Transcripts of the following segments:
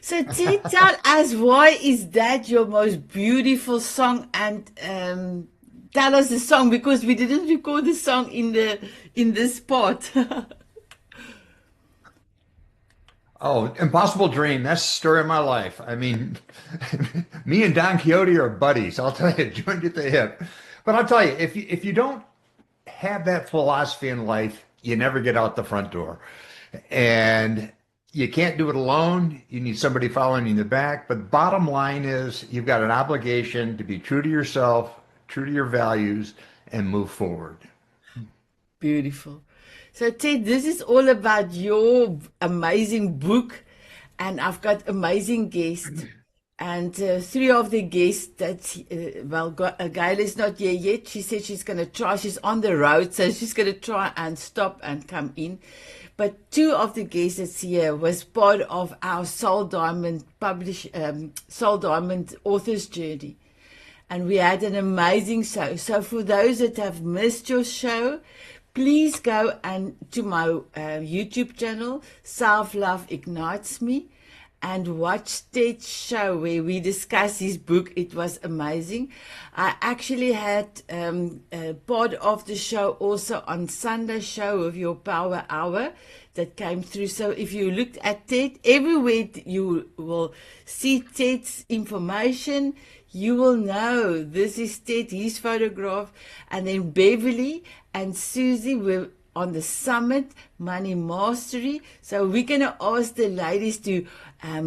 So tell us, why is that your most beautiful song? And tell us the song, because we didn't record the song in this part. Oh, Impossible Dream. That's the story of my life. I mean, me and Don Quixote are buddies. I'll tell you, joined at the hip. But I'll tell you, if you don't have that philosophy in life, you never get out the front door. And you can't do it alone. You need somebody following you in the back. But bottom line is you've got an obligation to be true to yourself, true to your values, and move forward. Beautiful. So, Ted, this is all about your amazing book, and I've got amazing guests. And three of the guests Gail is not here yet. She said she's going to try. She's on the road, so she's going to try and stop and come in. But two of the guests that's here was part of our Soul Diamond author's journey. And we had an amazing show. So for those that have missed your show, please go and to my YouTube channel, Self Love Ignites Me, and watch Ted's show where we discuss his book. It was amazing. I actually had part of the show also on Sunday show of your Power Hour that came through. So if you looked at Ted, everywhere you will see Ted's information. You will know this is Ted, his photograph, and then Beverly and Suzi were on the summit, Money Mastery. So we're going to ask the ladies to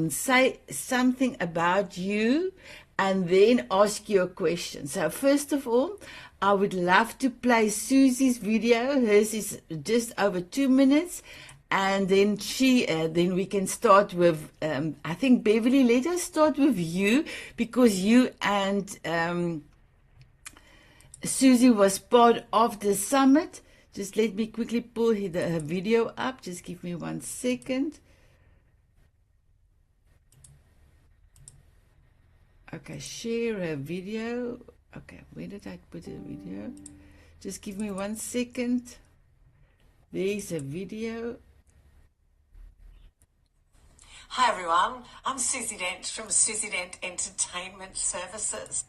say something about you and then ask you a question. So first of all, I would love to play Suzi's video. Hers is just over 2 minutes. And then then we can start with, I think, Beverly, let us start with you, because you and Suzi was part of the summit. Just let me quickly pull her video up. Just give me 1 second. Okay, share a video. Okay, where did I put the video? Just give me 1 second. There's a video. Hi everyone, I'm Suzi Dent from Suzi Dent Entertainment Services.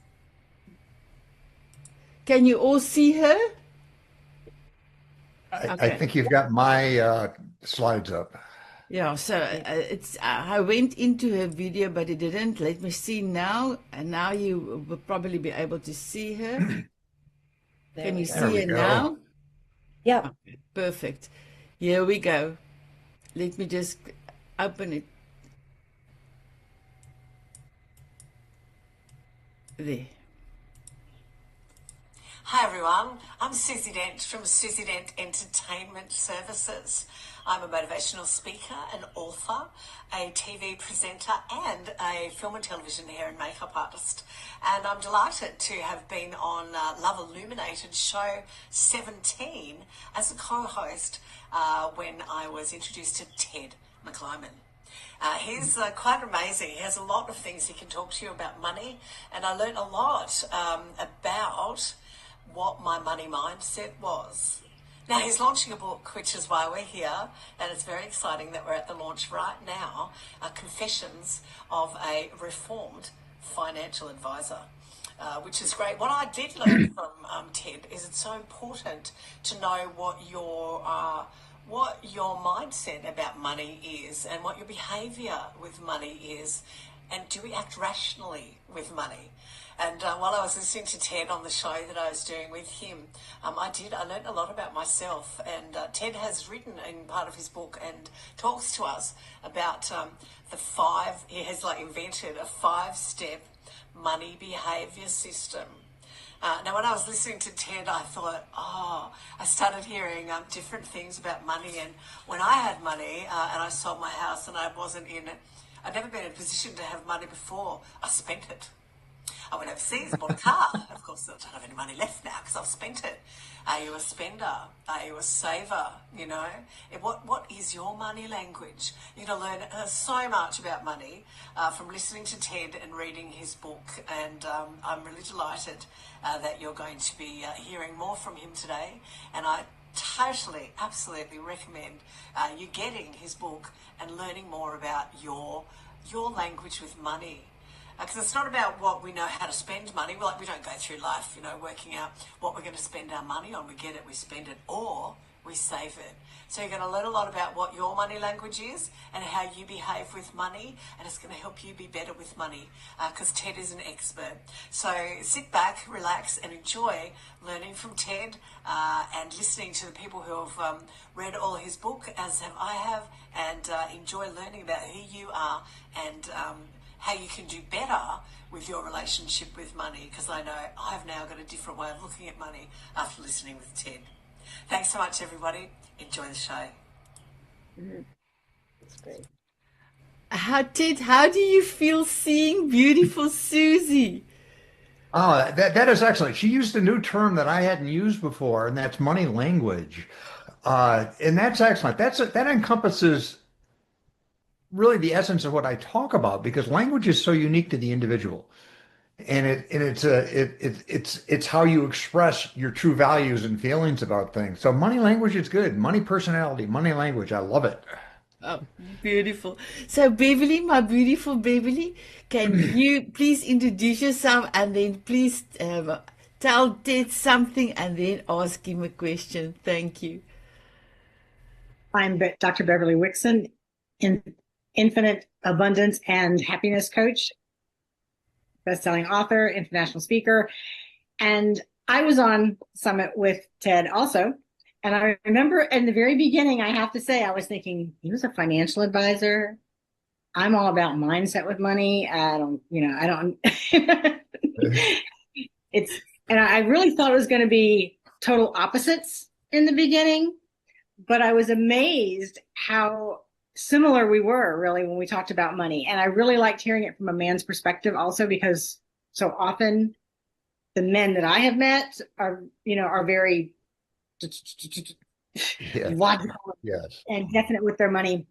Can you all see her? I think you've got my slides up. Yeah, so I went into her video, but it didn't let me see now, and now you will probably be able to see her. Can you There see we her go. now? Yeah. Okay, perfect. Here we go. Let me just open it. There. Hi everyone, I'm Suzi Dent from Suzi Dent Entertainment Services. I'm a motivational speaker, an author, a TV presenter and a film and television hair and makeup artist. And I'm delighted to have been on Love Illuminated show 17 as a co-host when I was introduced to Ted McLyman. He's quite amazing. He has a lot of things he can talk to you about money, and I learned a lot about what my money mindset was. Now, he's launching a book, which is why we're here, and it's very exciting that we're at the launch right now, Confessions of a Reformed Financial Advisor, which is great. What I did learn from Ted is it's so important to know what your mindset about money is and what your behaviour with money is, and do we act rationally with money? And while I was listening to Ted on the show that I was doing with him, I learned a lot about myself. And Ted has written in part of his book and talks to us about he has invented a 5-step money behaviour system. Now, when I was listening to Ted, I thought, I started hearing different things about money. And when I had money and I sold my house and I'd never been in a position to have money before, I spent it. I went overseas, bought a car. Of course, I don't have any money left now because I've spent it. Are you a spender? Are you a saver? You know, what is your money language? You're going to learn so much about money from listening to Ted and reading his book. And I'm really delighted that you're going to be hearing more from him today. And I totally, absolutely recommend you getting his book and learning more about your language with money. Because it's not about what we know how to spend money. We don't go through life, working out what we're going to spend our money on. We get it, we spend it, or we save it. So you're going to learn a lot about what your money language is and how you behave with money, and it's going to help you be better with money because Ted is an expert. So sit back, relax, and enjoy learning from Ted and listening to the people who have read all his book, as have I have, and enjoy learning about who you are and how you can do better with your relationship with money, because I know I've now got a different way of looking at money after listening with Ted. Thanks so much, everybody. Enjoy the show. That's great. Ted, how do you feel seeing beautiful Suzi? Oh, that is excellent. She used a new term that I hadn't used before, and that's money language. And that's excellent. That encompasses really the essence of what I talk about, because language is so unique to the individual. And it's how you express your true values and feelings about things. So money language is good. Money personality, money language. I love it. Oh, beautiful. So Beverly, my beautiful Beverly, can you please introduce yourself and then please tell Ted something and then ask him a question. Thank you. I'm Dr. Beverly Wixon, Infinite Abundance and Happiness Coach, best-selling author, international speaker. And I was on Summit with Ted also. And I remember in the very beginning, I have to say, I was thinking, he was a financial advisor. I'm all about mindset with money. And I really thought it was going to be total opposites in the beginning, but I was amazed how similar we were really when we talked about money. And I really liked hearing it from a man's perspective also, because so often the men that I have met are very logical and definite with their money.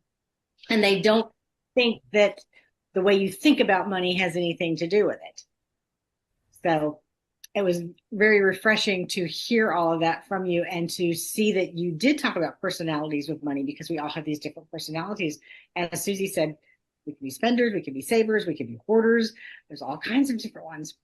And they don't think that the way you think about money has anything to do with it. So it was very refreshing to hear all of that from you and to see that you did talk about personalities with money, because we all have these different personalities. And as Suzi said, we can be spenders, we can be savers, we can be hoarders. There's all kinds of different ones.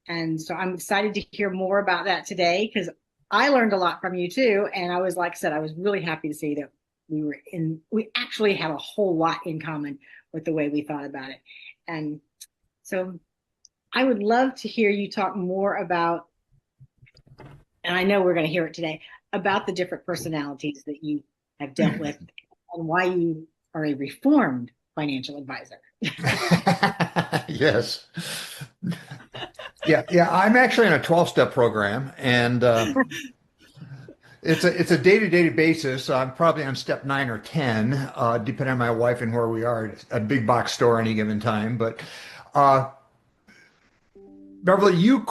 And so I'm excited to hear more about that today, because I learned a lot from you too. And I was, like I said, I was really happy to see that we actually have a whole lot in common with the way we thought about it. And so I would love to hear you talk more about, and I know we're going to hear it today, about the different personalities that you have dealt with and why you are a reformed financial advisor. Yes. Yeah. I'm actually on a 12-step program, and it's a day-to-day basis. I'm probably on step 9 or 10, depending on my wife and where we are at a big box store any given time. But Beverly, you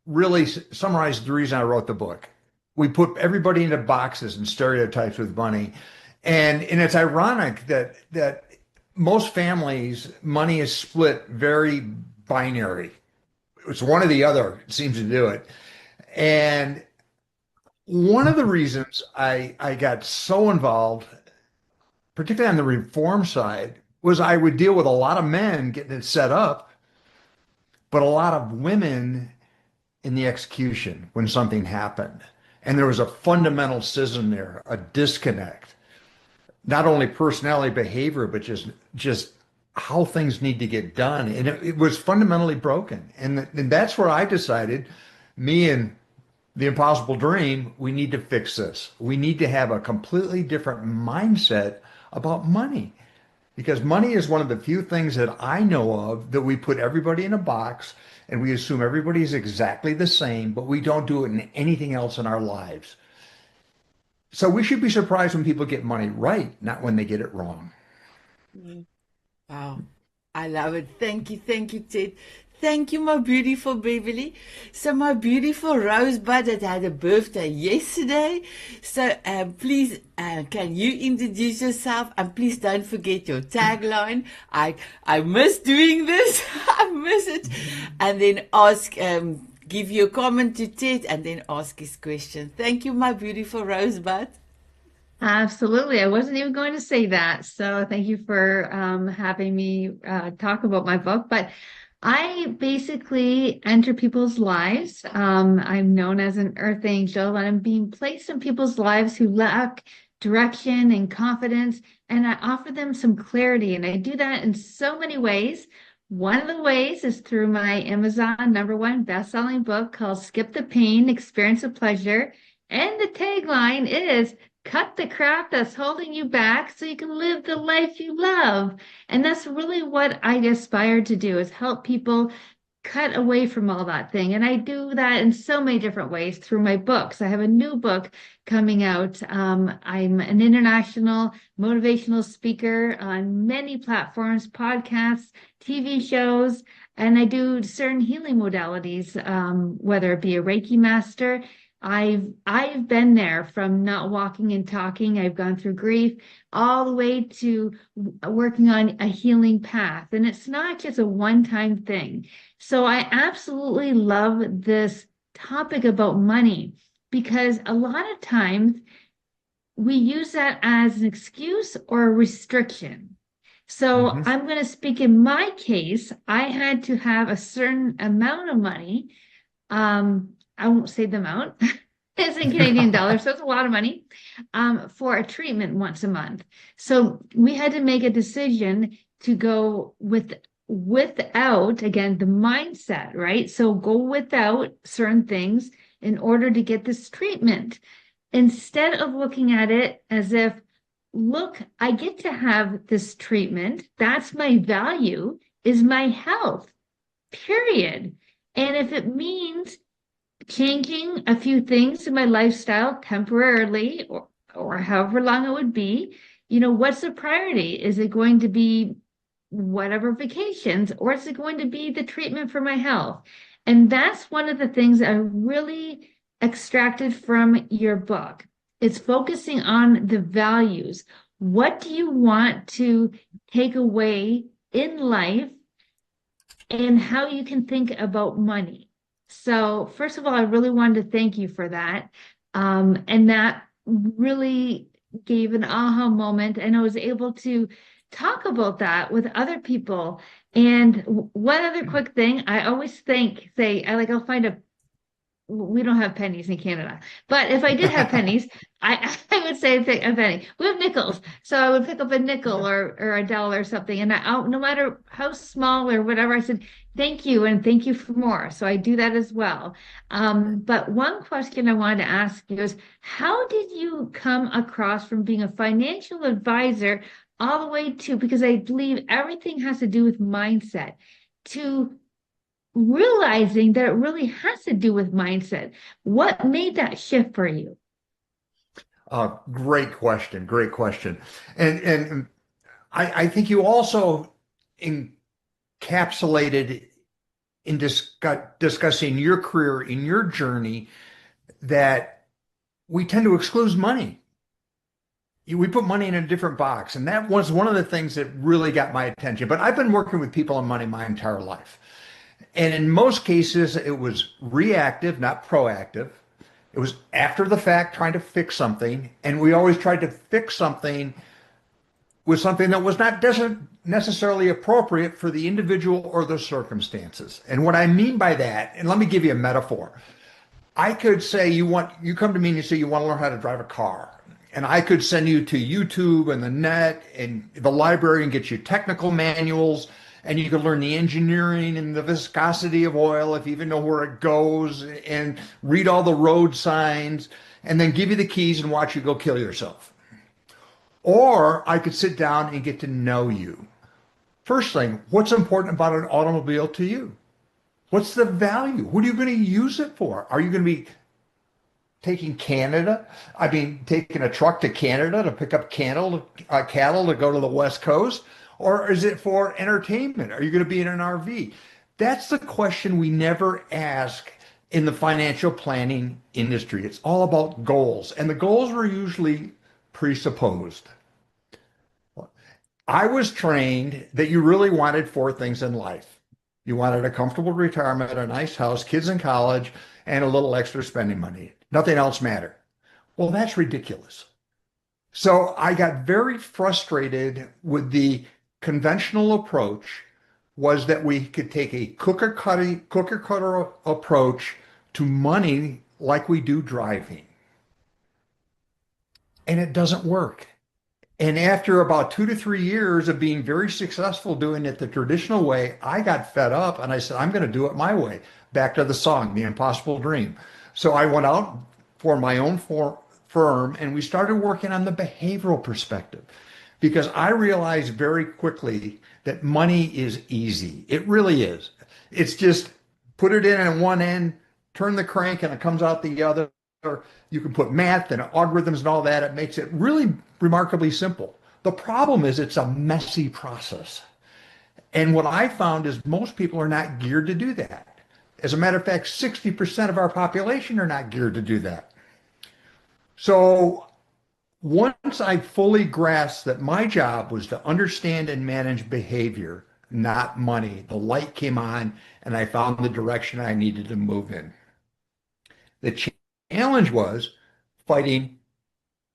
really summarized the reason I wrote the book. We put everybody into boxes and stereotypes with money. And it's ironic that most families, money is split very binary. It's one or the other, it seems to do it. And one of the reasons I got so involved, particularly on the reform side, was I would deal with a lot of men getting it set up, but a lot of women in the execution when something happened. And there was a fundamental schism there, a disconnect, not only personality behavior, but just how things need to get done. And it was fundamentally broken. And that's where I decided, me and the impossible dream, we need to fix this. We need to have a completely different mindset about money. Because money is one of the few things that I know of that we put everybody in a box and we assume everybody is exactly the same, but we don't do it in anything else in our lives. So we should be surprised when people get money right, not when they get it wrong. Wow, I love it. Thank you, Ted. Thank you, my beautiful Beverly. So my beautiful Rosebud that had a birthday yesterday. So please, can you introduce yourself? And please don't forget your tagline. I miss doing this. I miss it. And then ask give you a comment to Ted and then ask his question. Thank you, my beautiful Rosebud. Absolutely. I wasn't even going to say that. So thank you for having me talk about my book. But I basically enter people's lives. I'm known as an earth angel, and I'm being placed in people's lives who lack direction and confidence. And I offer them some clarity. And I do that in so many ways. One of the ways is through my Amazon #1 best-selling book called Skip the Pain, Experience the Pleasure. And the tagline is cut the crap that's holding you back so you can live the life you love. And that's really what I aspire to do, is help people cut away from all that thing. And I do that in so many different ways through my books. I have a new book coming out. I'm an international motivational speaker on many platforms, podcasts, TV shows, and I do certain healing modalities, whether it be a Reiki master. I've been there from not walking and talking. I've gone through grief all the way to working on a healing path. And it's not just a one-time thing. So I absolutely love this topic about money, because a lot of times we use that as an excuse or a restriction. So I'm going to speak in my case. I had to have a certain amount of money. I won't say the amount. It's in Canadian dollars, so it's a lot of money, for a treatment once a month. So we had to make a decision to go without, again, the mindset, right? So go without certain things in order to get this treatment, instead of looking at it as if, look, I get to have this treatment. That's my value, is my health, period. And if it means changing a few things in my lifestyle temporarily, or however long it would be, what's the priority? Is it going to be whatever vacations, or is it going to be the treatment for my health? And that's one of the things I really extracted from your book. It's focusing on the values. What do you want to take away in life, and how you can think about money? So first of all, I really wanted to thank you for that. And that really gave an aha moment, and I was able to talk about that with other people. And one other quick thing, I always I'll find we don't have pennies in Canada, but if I did have pennies, I would say pick a penny. We have nickels, so I would pick up a nickel or a dollar or something, and no matter how small or whatever, I said thank you and thank you for more. So I do that as well. But one question I wanted to ask you is, how did you come across from being a financial advisor all the way to, because I believe everything has to do with mindset, to realizing that it really has to do with mindset? What made that shift for you? Great question. Great question. And I think you also encapsulated in discussing your career, in your journey, that we tend to exclude money. We put money in a different box. And that was one of the things that really got my attention. But I've been working with people on money my entire life. And in most cases, it was reactive, not proactive. It was after the fact, trying to fix something. And we always tried to fix something with something that doesn't necessarily appropriate for the individual or the circumstances. And what I mean by that, and let me give you a metaphor. I could say you come to me and you say you want to learn how to drive a car. And I could send you to YouTube and the net and the library and get you technical manuals. And you could learn the engineering and the viscosity of oil, if you even know where it goes, and read all the road signs, and then give you the keys and watch you go kill yourself. Or I could sit down and get to know you. First thing, what's important about an automobile to you? What's the value? What are you going to use it for? Are you going to be taking a truck to Canada to pick up cattle to go to the West Coast? Or is it for entertainment? Are you going to be in an RV? That's the question we never ask in the financial planning industry. It's all about goals, and the goals were usually presupposed. I was trained that you really wanted 4 things in life: You wanted a comfortable retirement, a nice house, kids in college, and a little extra spending money. Nothing else mattered. Well, that's ridiculous. So I got very frustrated with the conventional approach was that we could take a cooker cutter approach to money like we do driving. And it doesn't work. And after about 2 to 3 years of being very successful doing it the traditional way, I got fed up and I said, I'm going to do it my way. Back to the song, The Impossible Dream. So I went out for my own firm and we started working on the behavioral perspective because I realized very quickly that money is easy. It really is. It's just put it in at one end, turn the crank, and it comes out the other. You can put math and algorithms and all that. It makes it really remarkably simple. The problem is it's a messy process. And what I found is most people are not geared to do that. As a matter of fact, 60% of our population are not geared to do that. So once I fully grasped that my job was to understand and manage behavior, not money, the light came on and I found the direction I needed to move in. The challenge was fighting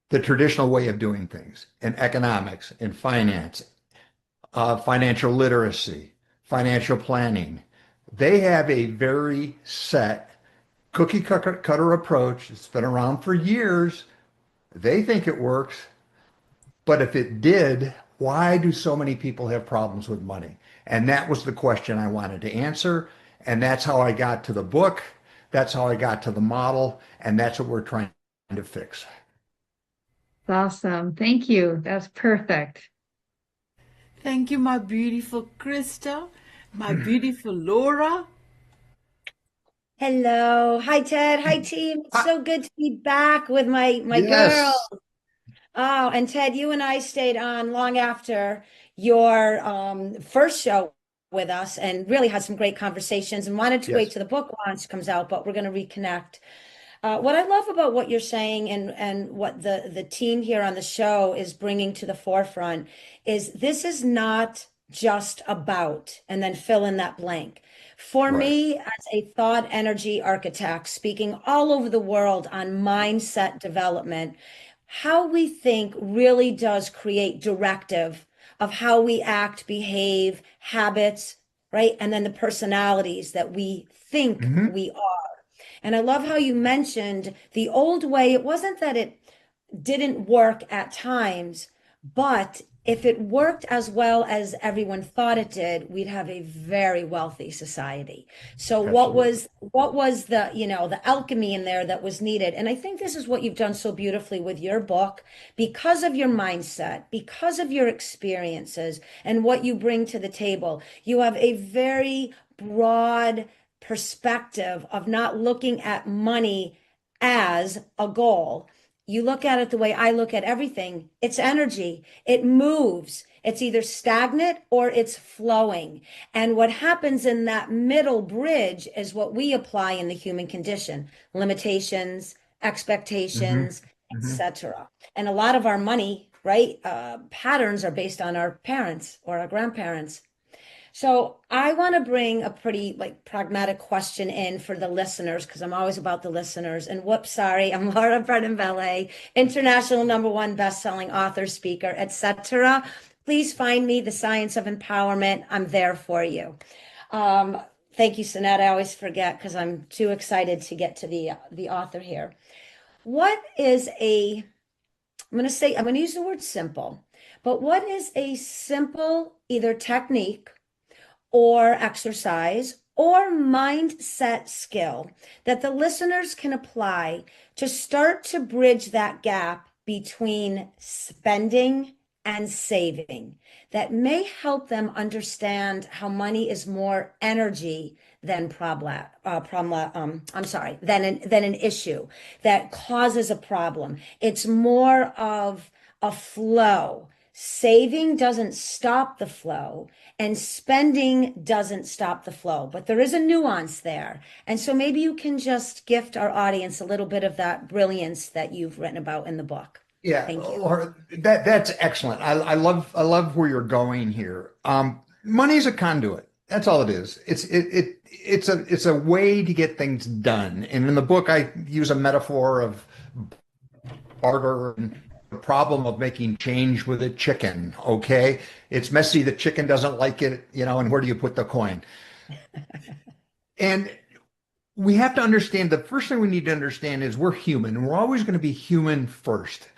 the traditional way of doing things in economics, in finance, financial literacy, financial planning. They have a very set cookie cutter approach. It's been around for years. They think it works. But if it did, why do so many people have problems with money? And that was the question I wanted to answer. And that's how I got to the book. That's how I got to the model. And that's what we're trying to fix. Awesome. Thank you. That's perfect. Thank you, my beautiful Christa, my beautiful Laura. Hello. Hi, Ted. Hi, team. It's so good to be back with my Yes. girl. Oh, and Ted, you and I stayed on long after your first show with us and really had some great conversations and wanted to wait till the book launch comes out, but we're going to reconnect. What I love about what you're saying and what the team here on the show is bringing to the forefront is this is not just about, and then fill in that blank. For me, as a thought energy architect, speaking all over the world on mindset development, how we think really does create directive of how we act, behave, habits, right? And then the personalities that we think we are. And I love how you mentioned the old way. It wasn't that it didn't work at times, but if it worked as well as everyone thought it did, we'd have a very wealthy society. So what was the, the alchemy in there that was needed? And I think this is what you've done so beautifully with your book, because of your mindset, because of your experiences and what you bring to the table. You have a very broad perspective of not looking at money as a goal. You look at it the way I look at everything. It's energy. It moves. It's either stagnant or it's flowing. And what happens in that middle bridge is what we apply in the human condition: limitations, expectations, etc. And a lot of our money, right, patterns are based on our parents or our grandparents. So I want to bring a pretty pragmatic question in for the listeners, because I'm always about the listeners. And whoops, sorry, I'm Laura Brennan, Ballet, international #1 best-selling author, speaker, etc. Please find me, The Science of Empowerment. I'm there for you. Thank you, Sanet. I always forget because I'm too excited to get to the author here. What is I'm going to use the word simple, but what is a simple either technique or exercise or mindset skill that the listeners can apply to start to bridge that gap between spending and saving that may help them understand how money is more energy than than an issue that causes a problem? It's more of a flow. Saving doesn't stop the flow, and spending doesn't stop the flow, but there is a nuance there. And so maybe you can just gift our audience a little bit of that brilliance that you've written about in the book. Yeah, thank you. Laura, that's excellent. I love where you're going here. Money's a conduit. That's all it is. It's a way to get things done. And in the book, I use a metaphor of barter and the problem of making change with a chicken. Okay, it's messy. The chicken doesn't like it, and where do you put the coin? And we have to understand, the first thing we need to understand is we're human, and we're always going to be human first.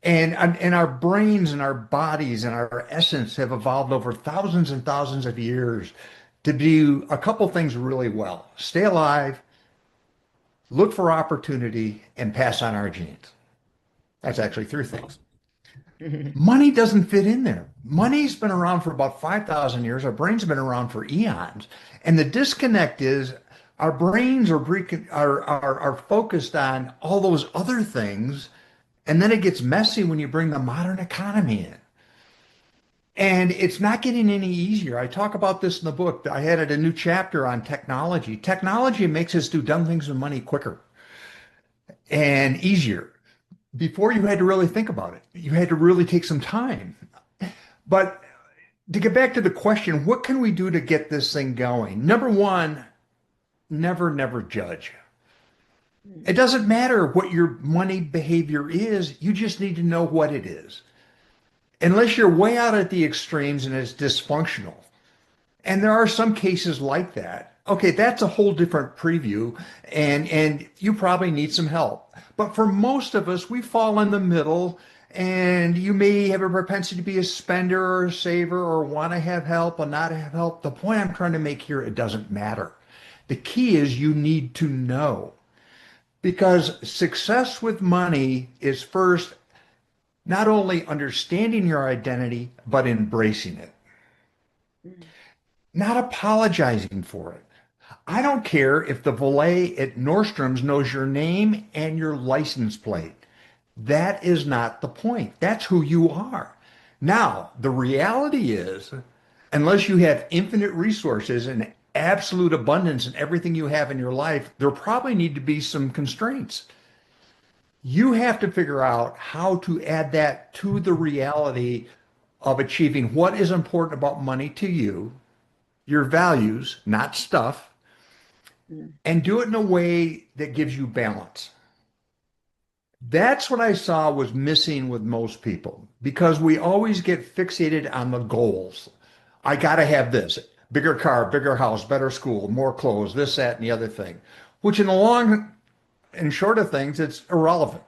And our brains and our bodies and our essence have evolved over thousands and thousands of years to do a couple things really well: stay alive, look for opportunity, and pass on our genes. That's actually three things. Money doesn't fit in there. Money's been around for about 5,000 years. Our brains have been around for eons. And the disconnect is our brains are focused on all those other things. And then it gets messy when you bring the modern economy in. And it's not getting any easier. I talk about this in the book. I added a new chapter on technology. Technology makes us do dumb things with money quicker and easier. Before, you had to really think about it. You had to really take some time. But to get back to the question, what can we do to get this thing going? Number one, never judge. It doesn't matter what your money behavior is. You just need to know what it is. Unless you're way out at the extremes and it's dysfunctional. And there are some cases like that. Okay, that's a whole different preview, and you probably need some help. But for most of us, we fall in the middle, and you may have a propensity to be a spender or a saver or want to have help or not have help. The point I'm trying to make here, it doesn't matter. The key is you need to know. Because success with money is first not only understanding your identity, but embracing it. Not apologizing for it. I don't care if the valet at Nordstrom's knows your name and your license plate. That is not the point. That's who you are. Now, the reality is, unless you have infinite resources and absolute abundance in everything you have in your life, there probably need to be some constraints. You have to figure out how to add that to the reality of achieving what is important about money to you, your values, not stuff, and do it in a way that gives you balance. That's what I saw was missing with most people, because we always get fixated on the goals. I got to have this: bigger car, bigger house, better school, more clothes, this, that, and the other thing, which in the long and short of things, it's irrelevant.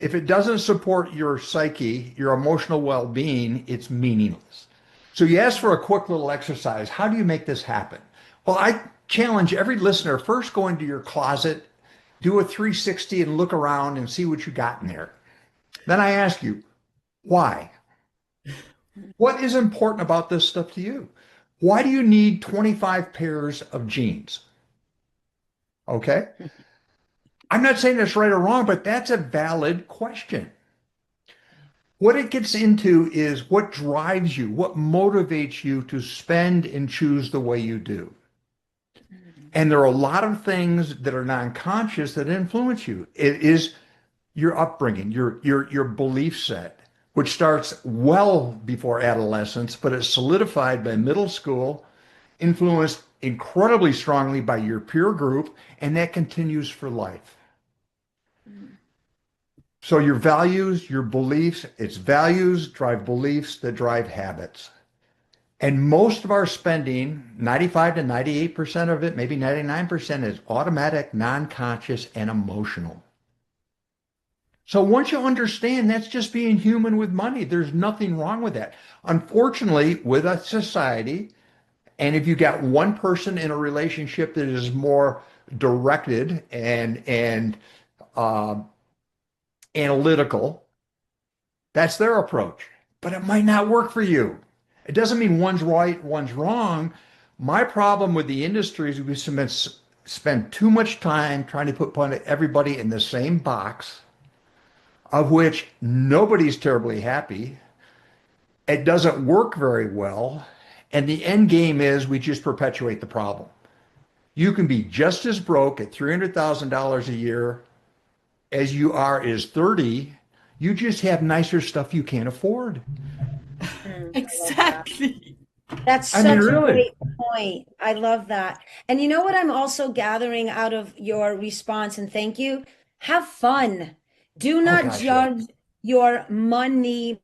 If it doesn't support your psyche, your emotional well-being, it's meaningless. So you ask for a quick little exercise. How do you make this happen? Well, I challenge every listener, first go into your closet, do a 360 and look around and see what you got in there. Then I ask you, why? What is important about this stuff to you? Why do you need 25 pairs of jeans? Okay. I'm not saying that's right or wrong, but that's a valid question. What it gets into is what drives you, what motivates you to spend and choose the way you do. And there are a lot of things that are non-conscious that influence you. It is your upbringing, your belief set, which starts well before adolescence, but it's solidified by middle school, influenced incredibly strongly by your peer group, and that continues for life. So your values, your beliefs, it's values drive beliefs that drive habits. And most of our spending, 95 to 98% of it, maybe 99%, is automatic, non-conscious, and emotional. So once you understand, that's just being human with money. There's nothing wrong with that. Unfortunately, with a society, and if you got one person in a relationship that is more directed and analytical, that's their approach. But it might not work for you. It doesn't mean one's right, one's wrong. My problem with the industry is we spend too much time trying to put everybody in the same box, of which nobody's terribly happy. It doesn't work very well. And the end game is we just perpetuate the problem. You can be just as broke at $300,000 a year as you are is 30. You just have nicer stuff you can't afford. Exactly. That's I such mean, a really. great point. I love that. And you know what I'm also gathering out of your response, and thank you? Have fun. Do Oh not gosh, yeah. judge your money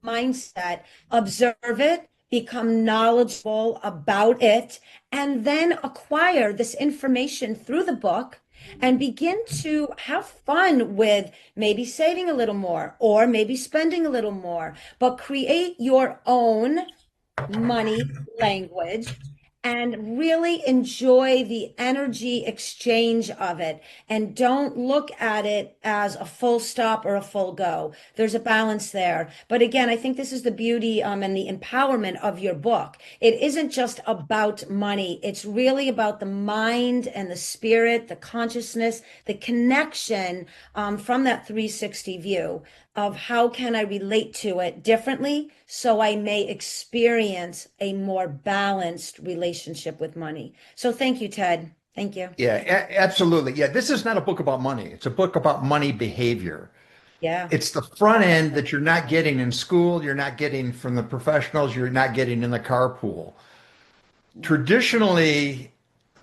mindset. Observe it, become knowledgeable about it, and then acquire this information through the book and begin to have fun with maybe saving a little more or maybe spending a little more, but create your own money language and really enjoy the energy exchange of it. And don't look at it as a full stop or a full go. There's a balance there. But again, I think this is the beauty and the empowerment of your book. It isn't just about money. It's really about the mind and the spirit, the consciousness, the connection from that 360 view of how can I relate to it differently so I may experience a more balanced relationship with money. So thank you, Ted. Thank you. Yeah, absolutely. Yeah, this is not a book about money. It's a book about money behavior. Yeah. It's the front end that you're not getting in school, you're not getting from the professionals, you're not getting in the carpool. Traditionally,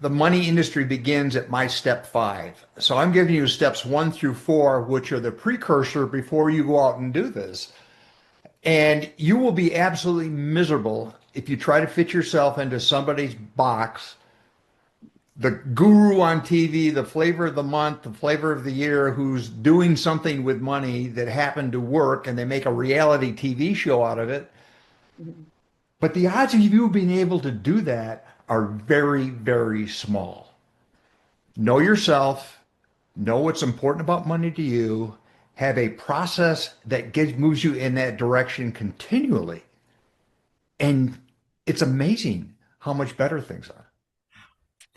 the money industry begins at my step 5. So I'm giving you steps 1 through 4, which are the precursor before you go out and do this. And you will be absolutely miserable if you try to fit yourself into somebody's box, the guru on TV, the flavor of the month, the flavor of the year, who's doing something with money that happened to work and they make a reality TV show out of it. But the odds of you being able to do that are very, very small. Know yourself, know what's important about money to you, have a process that moves you in that direction continually. And it's amazing how much better things are.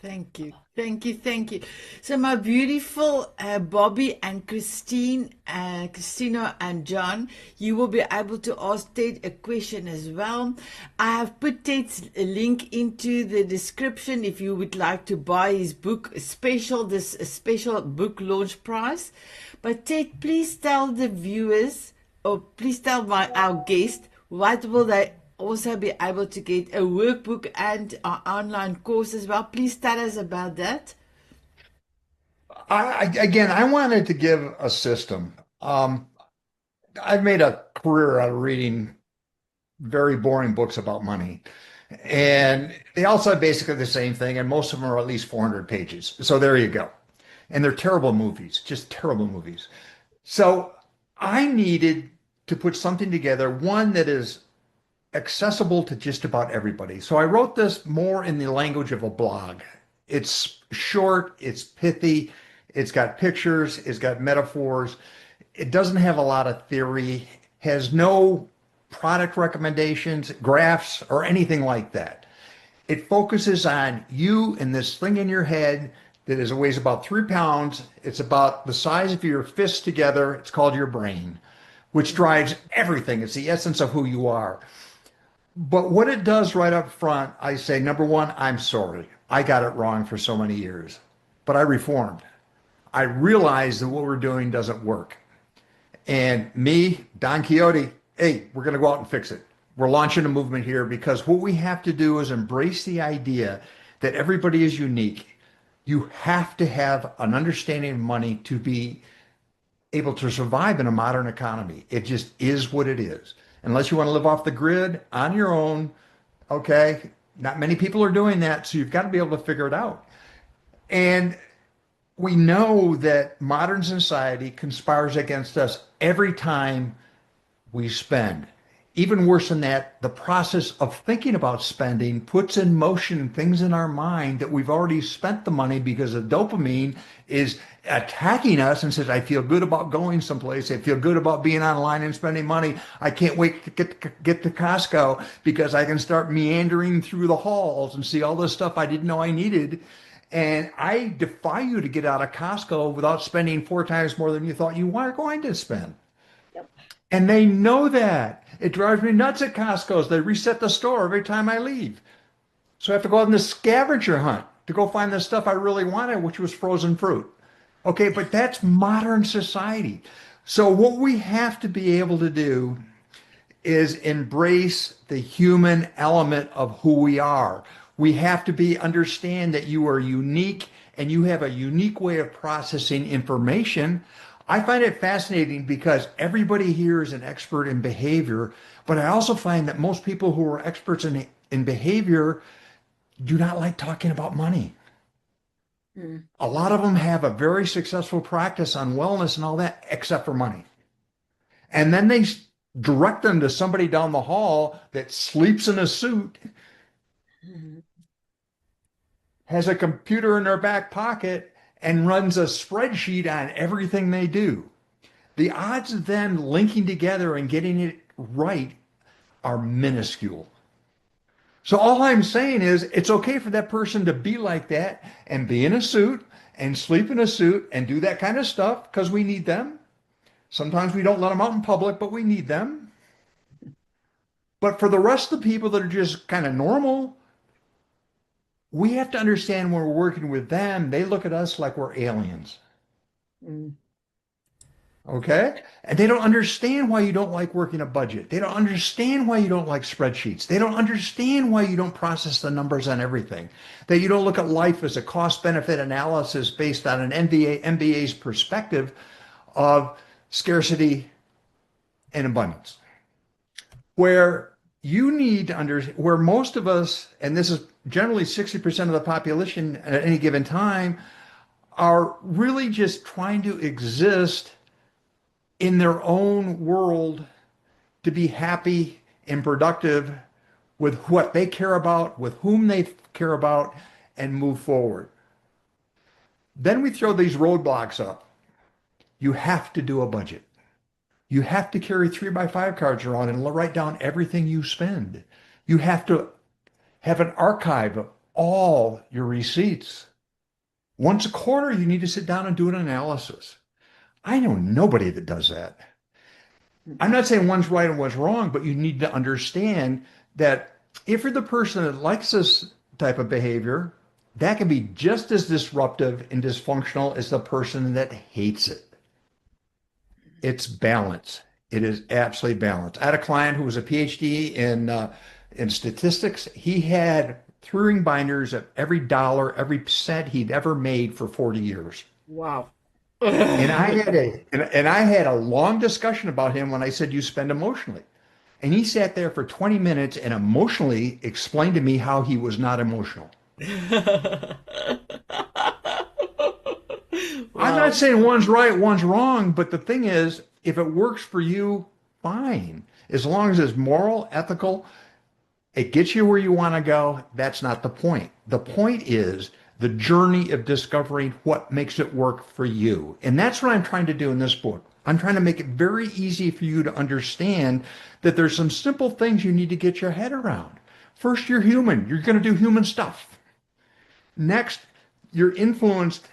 Thank you. Thank you. Thank you. So my beautiful Bobby and Christina and John, you will be able to ask Ted a question as well. I have put Ted's link into the description if you would like to buy his book special, this special book launch price. But Ted, please tell the viewers, or please tell our guest, what will they also be able to get a workbook and an online course as well. Please tell us about that. I wanted to give a system. I've made a career out of reading very boring books about money. And they all say basically the same thing, and most of them are at least 400 pages. So there you go. And they're terrible movies, just terrible movies. So I needed to put something together, one that is accessible to just about everybody. So I wrote this more in the language of a blog. It's short, it's pithy, it's got pictures, it's got metaphors. It doesn't have a lot of theory, has no product recommendations, graphs, or anything like that. It focuses on you and this thing in your head that weighs about 3 pounds. It's about the size of your fists together. It's called your brain, which drives everything. It's the essence of who you are. But what it does right up front, I say, number one, I'm sorry. I got it wrong for so many years, but I reformed. I realized that what we're doing doesn't work. And me, Don Quixote, hey, we're going to go out and fix it. We're launching a movement here because what we have to do is embrace the idea that everybody is unique. You have to have an understanding of money to be able to survive in a modern economy. It just is what it is. Unless you want to live off the grid on your own, okay? Not many people are doing that, so you've got to be able to figure it out. And we know that modern society conspires against us every time we spend. Even worse than that, the process of thinking about spending puts in motion things in our mind that we've already spent the money because the dopamine is attacking us and says, I feel good about going someplace. I feel good about being online and spending money. I can't wait to get to Costco because I can start meandering through the halls and see all this stuff I didn't know I needed. And I defy you to get out of Costco without spending 4 times more than you thought you were going to spend. Yep. And they know that. It drives me nuts at Costco's. They reset the store every time I leave. So I have to go on this scavenger hunt to go find the stuff I really wanted, which was frozen fruit. Okay, but that's modern society. So what we have to be able to do is embrace the human element of who we are. We have to understand that you are unique and you have a unique way of processing information. I find it fascinating because everybody here is an expert in behavior, but I also find that most people who are experts in behavior do not like talking about money. A lot of them have a very successful practice on wellness and all that, except for money. And then they direct them to somebody down the hall that sleeps in a suit, has a computer in their back pocket, and runs a spreadsheet on everything they do. The odds of them linking together and getting it right are minuscule. So all I'm saying is it's okay for that person to be like that and be in a suit and sleep in a suit and do that kind of stuff because we need them. Sometimes we don't let them out in public, but we need them. But for the rest of the people that are just kind of normal, we have to understand when we're working with them, they look at us like we're aliens. Okay? And they don't understand why you don't like working a budget. They don't understand why you don't like spreadsheets. They don't understand why you don't process the numbers on everything. That you don't look at life as a cost-benefit analysis based on an MBA's perspective of scarcity and abundance. Where you need to understand, where most of us, and this is generally 60% of the population at any given time, are really just trying to exist in their own world to be happy and productive with what they care about, with whom they care about, and move forward. Then we throw these roadblocks up. You have to do a budget. You have to carry 3x5 cards around and write down everything you spend. You have to have an archive of all your receipts. Once a quarter, you need to sit down and do an analysis. I know nobody that does that. I'm not saying one's right and one's wrong, but you need to understand that if you're the person that likes this type of behavior, that can be just as disruptive and dysfunctional as the person that hates it. It's balance. It is absolutely balanced. I had a client who was a PhD in statistics. He had 3-ring binders of every dollar, every cent he'd ever made for 40 years. Wow. And I had a long discussion about him when I said, you spend emotionally. And he sat there for 20 minutes and emotionally explained to me how he was not emotional. I'm not saying one's right, one's wrong, but the thing is, if it works for you, fine. As long as it's moral, ethical, it gets you where you want to go, that's not the point. The point is the journey of discovering what makes it work for you. And that's what I'm trying to do in this book. I'm trying to make it very easy for you to understand that there's some simple things you need to get your head around. First, you're human. You're going to do human stuff. Next, you're influenced.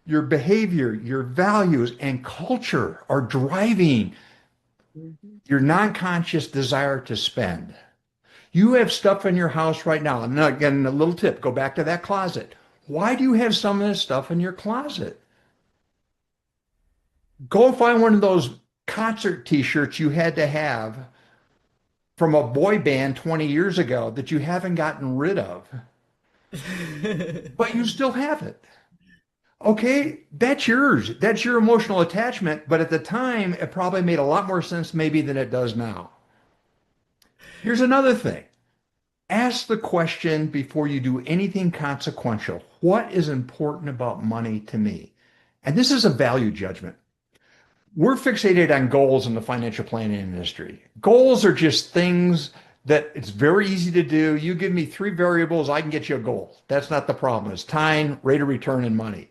Your behavior, your values, and culture are driving your non-conscious desire to spend. You have stuff in your house right now. And again, a little tip, go back to that closet. Why do you have some of this stuff in your closet? Go find one of those concert t-shirts you had to have from a boy band 20 years ago that you haven't gotten rid of, but you still have it. Okay, that's yours. That's your emotional attachment. But at the time, it probably made a lot more sense maybe than it does now. Here's another thing. Ask the question before you do anything consequential. What is important about money to me? And this is a value judgment. We're fixated on goals in the financial planning industry. Goals are just things that it's very easy to do. You give me 3 variables, I can get you a goal. That's not the problem. It's time, rate of return, and money.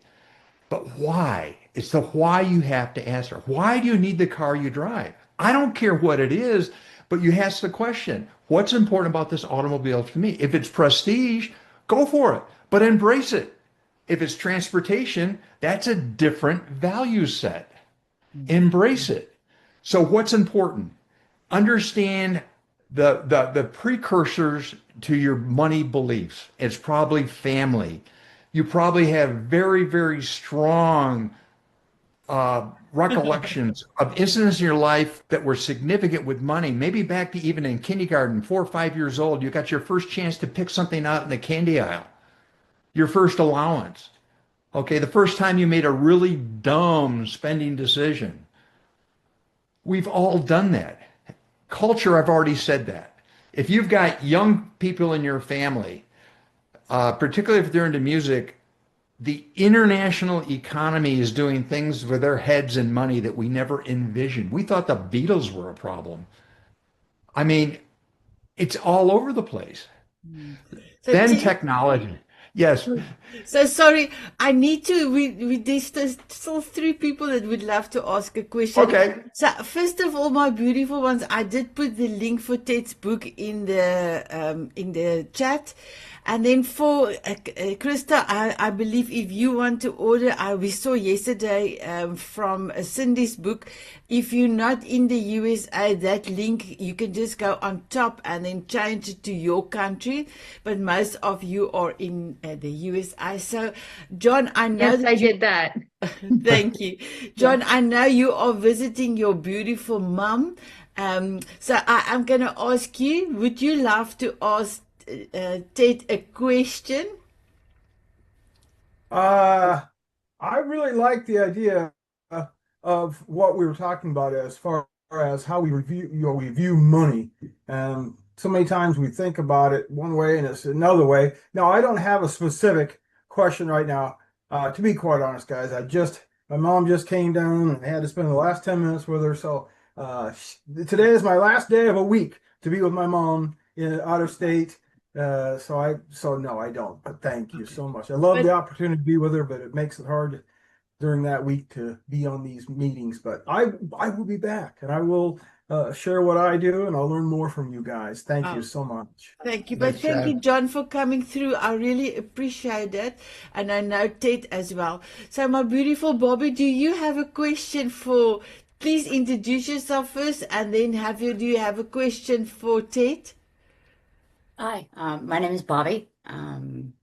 But why? It's the why you have to answer. Why do you need the car you drive? I don't care what it is, but you ask the question, what's important about this automobile to me? If it's prestige, go for it, but embrace it. If it's transportation, that's a different value set. Embrace it. So what's important? Understand the precursors to your money beliefs. It's probably family. You probably have very, very strong recollections of incidents in your life that were significant with money, maybe back to even in kindergarten, 4 or 5 years old, you got your first chance to pick something out in the candy aisle, your first allowance. Okay, the first time you made a really dumb spending decision. We've all done that. Culture, I've already said that. If you've got young people in your family, particularly if they're into music, the international economy is doing things with their heads and money that we never envisioned. We thought the Beatles were a problem. I mean, it's all over the place. So Then technology. Yes. So sorry, I need to. There's still 3 people that would love to ask a question. Okay. So first of all, my beautiful ones, I did put the link for Ted's book in the chat. And then for Christa, I believe if you want to order, we saw yesterday from Cindy's book, if you're not in the USA, that link, you can just go on top and then change it to your country. But most of you are in the USA. So, John, I know Yes, I did that. Thank you. John, I know you are visiting your beautiful mum. So I'm going to ask you, would you love to ask Ted a question? I really like the idea of what we were talking about as far as how we view money. And so many times we think about it one way and it's another way. Now, I don't have a specific question right now. To be quite honest, guys, my mom just came down and I had to spend the last 10 minutes with her. So today is my last day of a week to be with my mom out of state. So no, I don't, but thank you so much. I love the opportunity to be with her, but it makes it hard during that week to be on these meetings, but I will be back and I will share what I do and I'll learn more from you guys. Thank you so much. Thank you. But thank you, John, for coming through. I really appreciate that. And I know Ted as well. So my beautiful Bobby, do you have a question please introduce yourself first and then do you have a question for Ted? Hi, my name is Bobby. And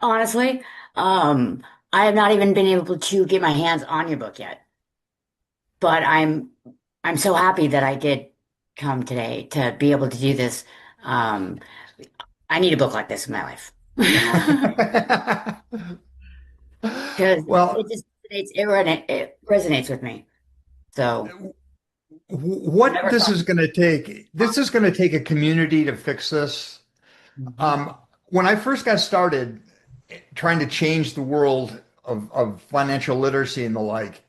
honestly, I have not even been able to get my hands on your book yet. But I'm so happy that I did come today to be able to do this. I need a book like this in my life. Because it resonates with me. So what this is going to take a community to fix this. When I first got started trying to change the world of financial literacy and the like,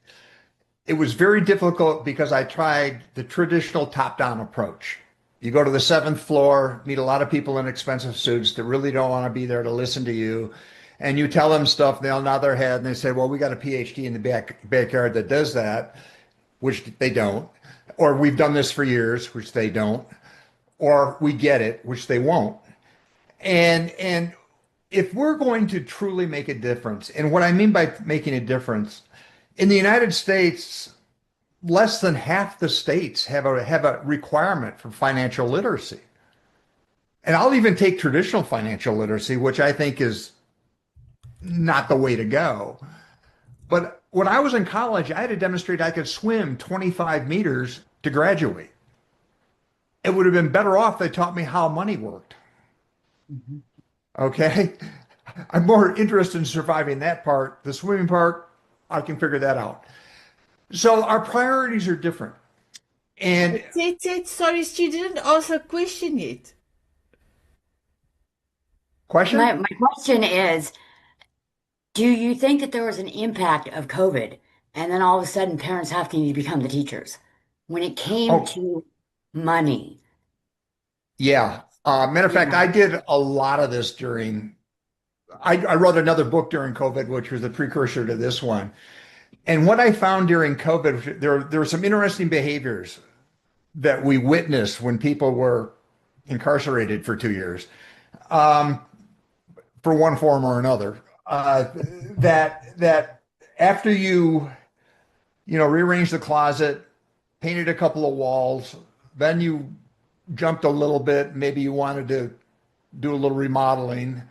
it was very difficult because I tried the traditional top-down approach. You go to the 7th floor, meet a lot of people in expensive suits that really don't want to be there to listen to you. And you tell them stuff, they'll nod their head and they say, well, we got a PhD in the backyard that does that, which they don't. Or we've done this for years, which they don't. Or we get it, which they won't. And if we're going to truly make a difference, and what I mean by making a difference, in the United States, less than half the states have a requirement for financial literacy. And I'll even take traditional financial literacy, which I think is not the way to go. But when I was in college, I had to demonstrate I could swim 25 meters to graduate. It would have been better off they taught me how money worked. Mm-hmm. Okay? I'm more interested in surviving that part. The swimming part, I can figure that out. So our priorities are different. And sorry, she didn't ask a question yet. Question? My question is, do you think that there was an impact of COVID and then all of a sudden parents have to become the teachers when it came to money? Yeah. Matter of fact, I did a lot of this I wrote another book during COVID, which was the precursor to this one. And what I found during COVID, there were some interesting behaviors that we witnessed when people were incarcerated for 2 years, for one form or another. That after you rearranged the closet, painted a couple of walls, then you jumped a little bit, maybe you wanted to do a little remodeling,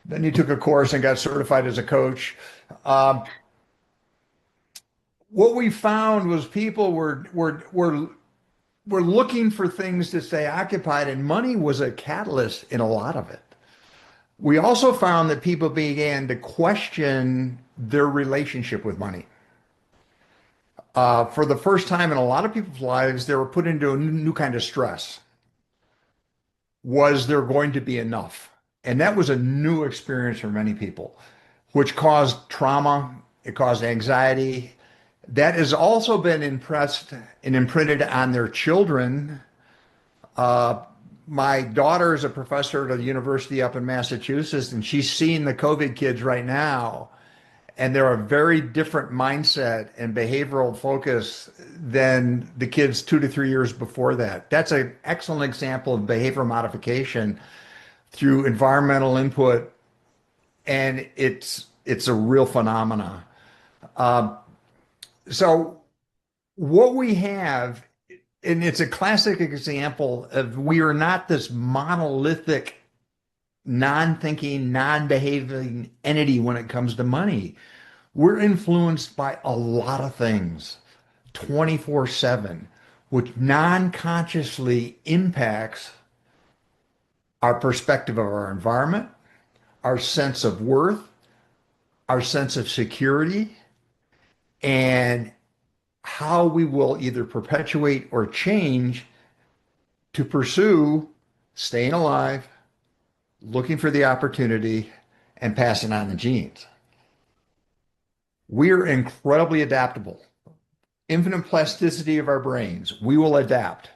then you took a course and got certified as a coach. what we found was people were looking for things to stay occupied, and money was a catalyst in a lot of it. We also found that people began to question their relationship with money. For the first time in a lot of people's lives, they were put into a new kind of stress. Was there going to be enough? And that was a new experience for many people, which caused trauma. It caused anxiety. That has also been impressed and imprinted on their children. My daughter is a professor at a university up in Massachusetts, and she's seeing the COVID kids right now, and they're a very different mindset and behavioral focus than the kids 2 to 3 years before that. That's an excellent example of behavior modification through environmental input, and it's a real phenomena. So what we have, and it's a classic example of, we are not this monolithic, non-thinking, non-behaving entity when it comes to money. We're influenced by a lot of things 24/7, which non-consciously impacts our perspective of our environment, our sense of worth, our sense of security, and how we will either perpetuate or change to pursue staying alive, looking for the opportunity, and passing on the genes. We're incredibly adaptable. Infinite plasticity of our brains. We will adapt.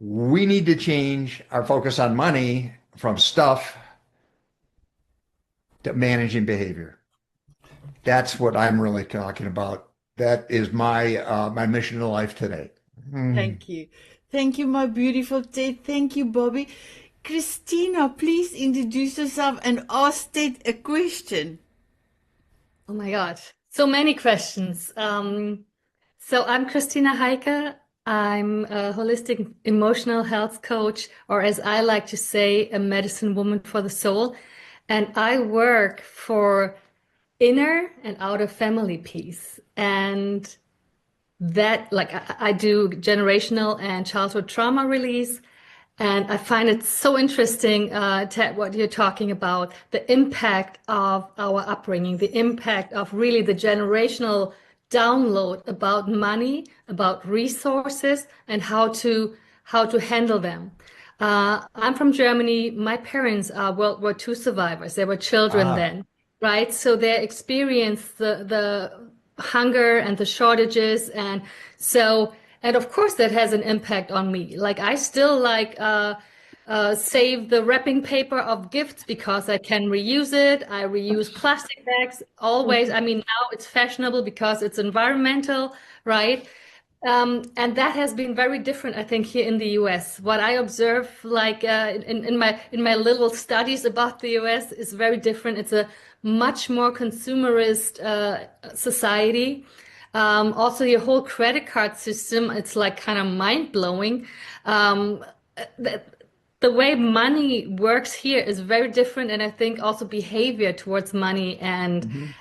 We need to change our focus on money from stuff to managing behavior. That's what I'm really talking about. That is my mission in life today. Thank you. Thank you, my beautiful Ted. Thank you, Bobby. Christina, please introduce yourself and ask Ted a question. Oh my God, so many questions. So I'm Christina Heike. I'm a holistic emotional health coach, or as I like to say, a medicine woman for the soul. And I work for inner and outer family peace. And that, like, I do generational and childhood trauma release. And I find it so interesting, Ted, what you're talking about, the impact of our upbringing, the impact of really the generational download about money, about resources, and how to handle them. I'm from Germany. My parents are World War II survivors. They were children then, right? So they experienced the hunger and the shortages, and so. And of course, that has an impact on me. Like, I still save the wrapping paper of gifts because I can reuse it. I reuse plastic bags always. I mean, now it's fashionable because it's environmental, right? And that has been very different, I think, here in the US. What I observe, like in my little studies about the US, is very different. It's a much more consumerist society. Also, your whole credit card system, it's like kind of mind-blowing. The way money works here is very different, and I think also behavior towards money and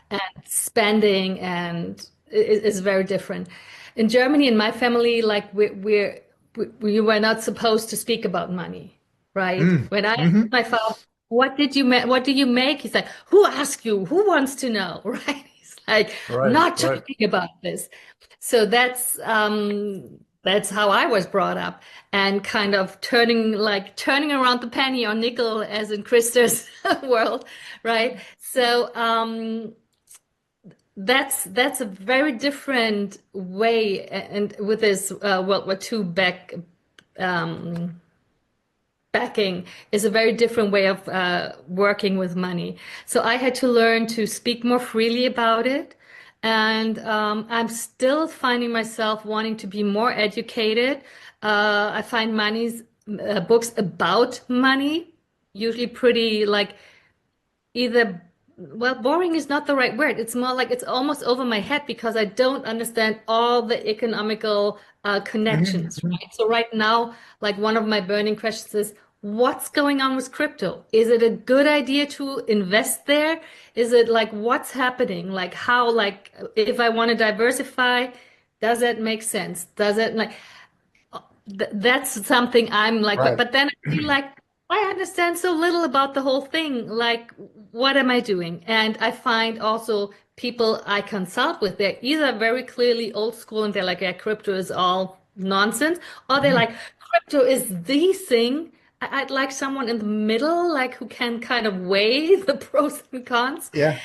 spending and is very different. In Germany, in my family, like we were not supposed to speak about money, right? When I asked my father, what do you make? He's like, who asked you? Who wants to know, right? Like, not talking about this. So that's how I was brought up, and kind of turning around the penny or nickel, as in Christa's world, right? So that's a very different way, and with this World War II backing is a very different way of working with money. So I had to learn to speak more freely about it. And I'm still finding myself wanting to be more educated. I find books about money usually pretty, like, either, well, boring is not the right word. It's more like it's almost over my head because I don't understand all the economical connections, right? So right now, like, one of my burning questions is, what's going on with crypto? Is it a good idea to invest there? Is it like what's happening? Like how, like if I want to diversify, does that make sense? Does it like that's something I'm like, Right. but then I feel like I understand so little about the whole thing. Like, what am I doing? And I find also people I consult with, they're either very clearly old school and they're like, yeah, crypto is all nonsense, or they're like, crypto is the thing. I'd like someone in the middle, like who can kind of weigh the pros and cons. Yeah.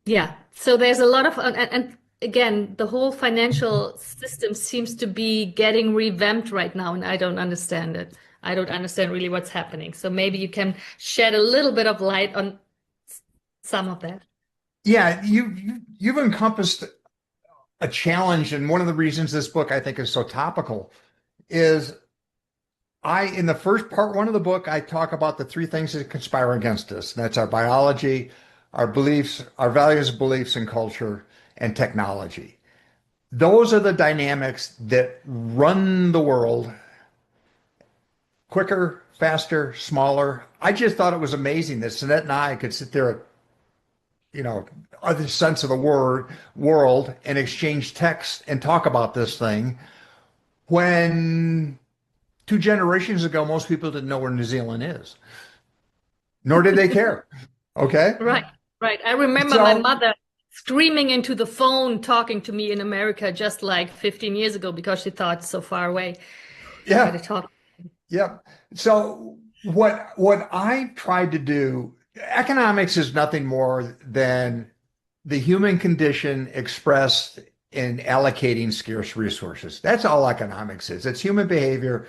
Yeah. So there's a lot of, and again, the whole financial system seems to be getting revamped right now, and I don't understand it. I don't understand really what's happening. So maybe you can shed a little bit of light on some of that. Yeah, you've encompassed a challenge, and one of the reasons this book I think is so topical is in the first part one of the book, I talk about the three things that conspire against us. And that's our biology, our beliefs, our values, beliefs, and culture, and technology. Those are the dynamics that run the world quicker, faster, smaller. I just thought it was amazing that Sanet and I could sit there at, other sense of the world and exchange texts and talk about this thing when 2 generations ago, most people didn't know where New Zealand is, nor did they care. Okay. Right. I remember my mother screaming into the phone, talking to me in America just like 15 years ago because she thought it's so far away. Yeah. Yeah. So what I tried to do, economics is nothing more than the human condition expressed in allocating scarce resources. That's all economics is. It's human behavior.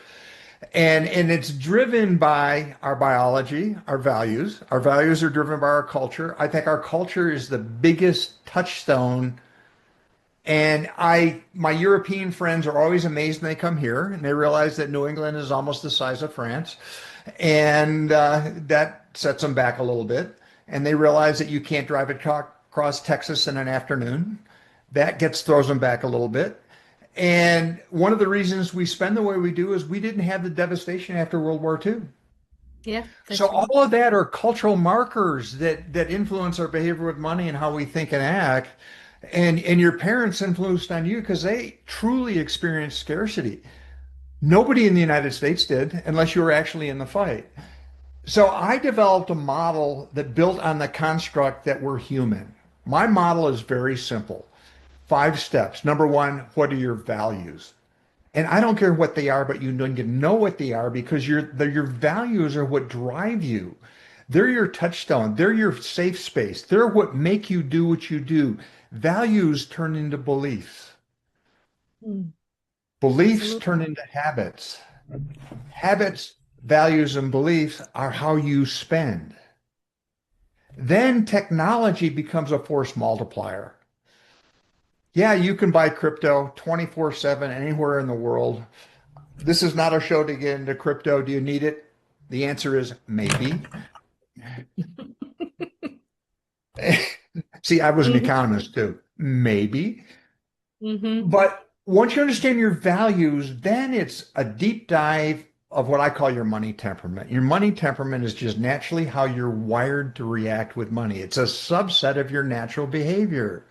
And it's driven by our biology, our values. Our values are driven by our culture. I think our culture is the biggest touchstone. And my European friends are always amazed when they come here and they realize that New England is almost the size of France. And that sets them back a little bit. And they realize that you can't drive across Texas in an afternoon. That throws them back a little bit. And one of the reasons we spend the way we do is we didn't have the devastation after World War II. Yeah. So all of that are cultural markers that influence our behavior with money and how we think and act. And your parents influenced on you because they truly experienced scarcity. Nobody in the United States did, unless you were actually in the fight. So I developed a model that built on the construct that we're human. My model is very simple. 5 steps. Number 1, what are your values? And I don't care what they are, but you need to know what they are because your values are what drive you. They're your touchstone. They're your safe space. They're what make you do what you do. Values turn into beliefs. Beliefs turn into habits. Habits, values, and beliefs are how you spend. Then technology becomes a force multiplier. Yeah, you can buy crypto 24/7 anywhere in the world. This is not a show to get into crypto. Do you need it? The answer is maybe. See, I was an economist too. Maybe. But once you understand your values, then it's a deep dive of what I call your money temperament. Your money temperament is just naturally how you're wired to react with money. It's a subset of your natural behavior.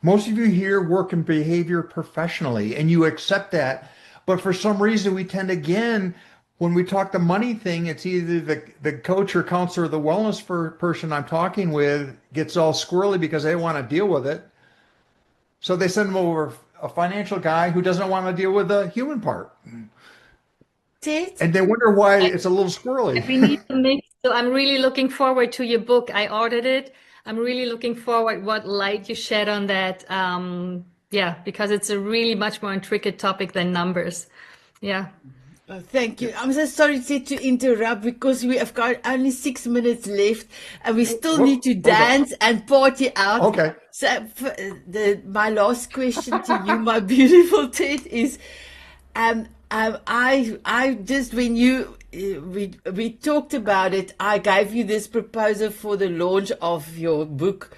Most of you here work in behavior professionally, and you accept that. But for some reason, we tend again, when we talk the money thing, it's either the coach or counselor or the wellness person I'm talking with gets all squirrely because they want to deal with it. So they send them over a financial guy who doesn't want to deal with the human part. And they wonder why it's a little squirrely. We need to mix. So I'm really looking forward to your book. I ordered it. I'm really looking forward what light you shed on that. Yeah, because it's a really much more intricate topic than numbers. Yeah. Oh, thank you. I'm so sorry to interrupt because we have got only 6 minutes left and we still need to dance and party out. Okay. So my last question to you, my beautiful Ted, is I just, when we talked about it, I gave you this proposal for the launch of your book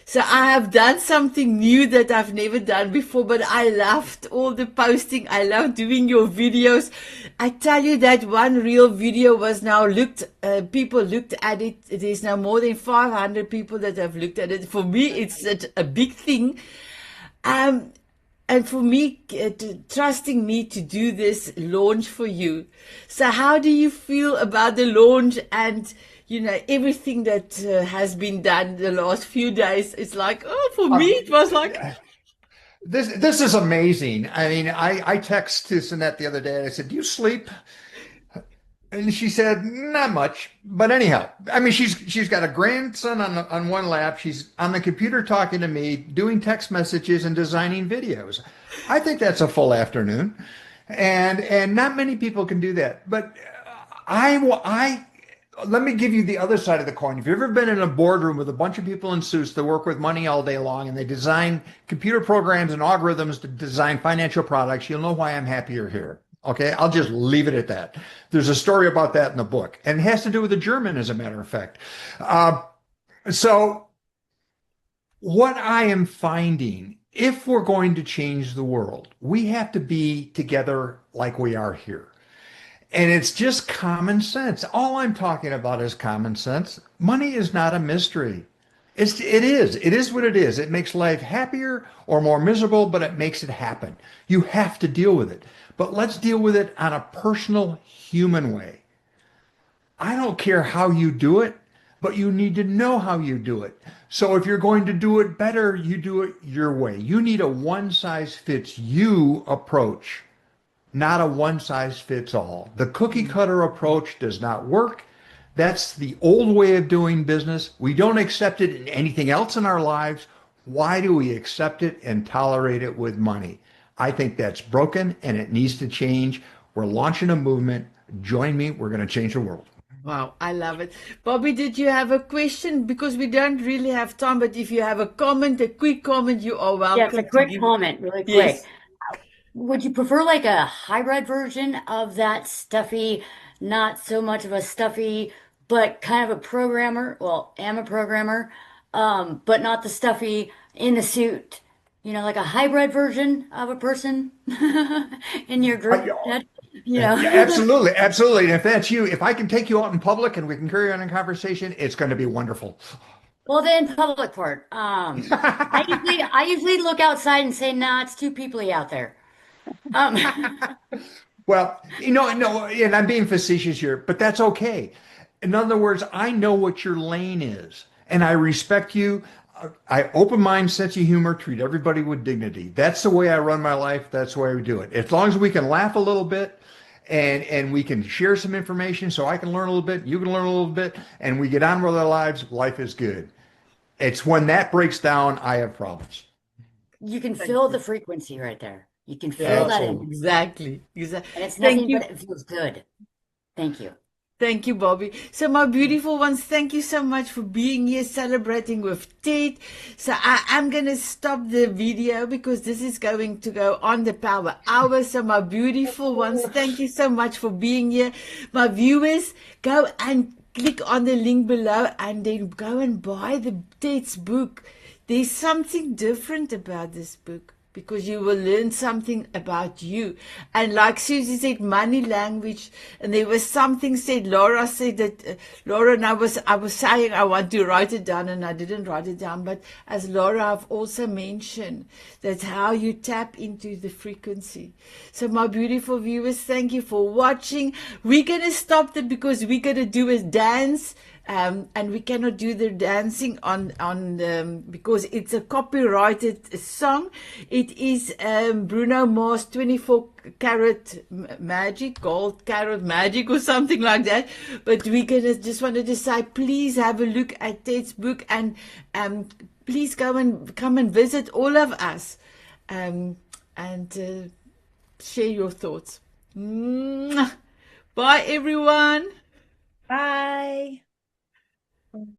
So I have done something new that I've never done before, but I loved all the posting. I love doing your videos. I tell you that one real video was now people looked at it. There's now more than 500 people that have looked at it. For me, it's such a big thing. And for me, trusting me to do this launch for you. So how do you feel about the launch and, everything that has been done the last few days? It's like, for me, it was like... This is amazing. I mean, I texted to Sanet the other day and I said, do you sleep? And she said, not much. But anyhow, I mean, she's got a grandson on one lap. She's on the computer talking to me, doing text messages and designing videos. I think that's a full afternoon. And not many people can do that. But let me give you the other side of the coin. If you've ever been in a boardroom with a bunch of people in suits that work with money all day long and they design computer programs and algorithms to design financial products, you'll know why I'm happier here. Okay, I'll just leave it at that. There's a story about that in the book, and it has to do with a German, as a matter of fact. So what I am finding, if we're going to change the world, we have to be together like we are here. And it's just common sense. All I'm talking about is common sense. Money is not a mystery. It is what it is. It makes life happier or more miserable, but it makes it happen. You have to deal with it. But let's deal with it on a personal, human way. I don't care how you do it, but you need to know how you do it. So if you're going to do it better, you do it your way. You need a one-size-fits-you approach, not a one-size-fits-all. The cookie-cutter approach does not work. That's the old way of doing business. We don't accept it in anything else in our lives. Why do we accept it and tolerate it with money? I think that's broken and it needs to change. We're launching a movement. Join me. We're going to change the world. Wow, I love it. Bobby, did you have a question? Because we don't really have time, but if you have a comment, a quick comment, you are welcome. Yeah, it's a quick comment, really quick. Yes. Would you prefer like a hybrid version of that stuffy, not so much of a stuffy, but kind of a programmer? Well, am a programmer, but not the stuffy in the suit. Like a hybrid version of a person in your group. Yeah, absolutely. Absolutely. And if that's you, if I can take you out in public and we can carry on a conversation, it's going to be wonderful. Well, the in public part. I usually look outside and say, nah, it's too peoply out there. Well, no, and I'm being facetious here, but that's okay. In other words, I know what your lane is and I respect you. I open mind, sense of humor, treat everybody with dignity. That's the way I run my life. That's the way we do it. As long as we can laugh a little bit and we can share some information so I can learn a little bit, you can learn a little bit, and we get on with our lives, life is good. It's when that breaks down, I have problems. You can feel the frequency right there. You can feel that in. Exactly. And it's nothing but it feels good. Thank you. Thank you, Bobby. So my beautiful ones, thank you so much for being here, celebrating with Ted. So I'm going to stop the video because this is going to go on the Power Hour. So my beautiful ones, thank you so much for being here. My viewers, go and click on the link below and then go and buy Ted's book. There's something different about this book, because you will learn something about you. And like Suzi said, money language, and there was something said, Laura said that, Laura, and I was saying I want to write it down, and I didn't write it down, but as Laura, I've also mentioned, that's how you tap into the frequency. So my beautiful viewers, thank you for watching. We're going to stop that because we're going to do a dance. And we cannot do the dancing on because it's a copyrighted song. It is Bruno Mars 24 Karat Magic, Gold Carat Magic or something like that. But we just wanted to say, please have a look at Ted's book and please come and visit all of us and share your thoughts. Bye everyone. Bye.